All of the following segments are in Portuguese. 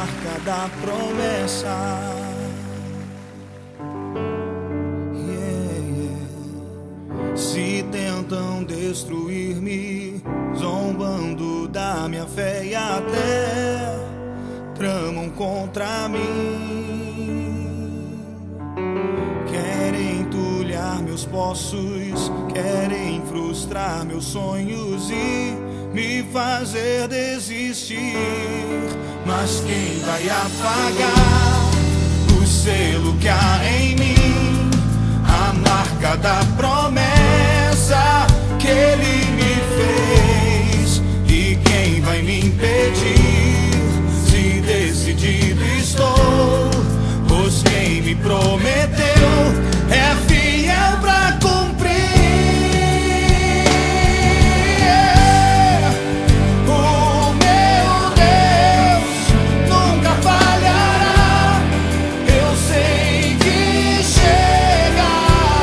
marca da promessa. Se tentam destruir-me, zombando da minha fé e até tramam contra mim. Querem entulhar meus poços, querem frustrar meus sonhos e me fazer desistir. Mas quem vai apagar o selo que há em mim? A marca da promessa que Ele me fez. E quem vai me impedir? Se decidido estou, pois quem me prometeu é fiel pra cumprir. O meu Deus nunca falhará. Eu sei que chegará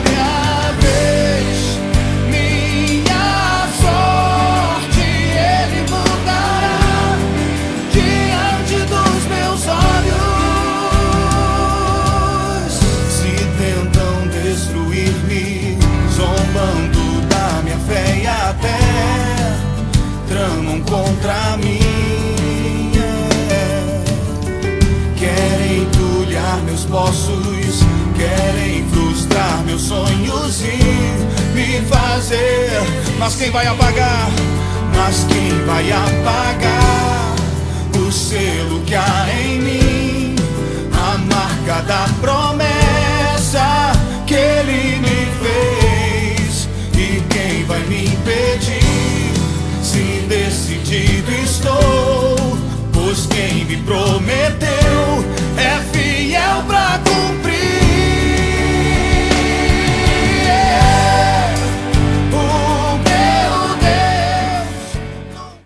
minha vez, minha sorte Ele mudará diante dos meus olhos. Se tentam destruir-me, zombando da minha fé e até tramam contra mim. Querem entulhar meus poços, querem frustrar meus sonhos e me fazer. Mas quem vai apagar? Mas quem vai apagar o selo que há em mim? A marca da promessa que Ele me fez. E quem vai me impedir? Se decidido estou, pois quem me prometeu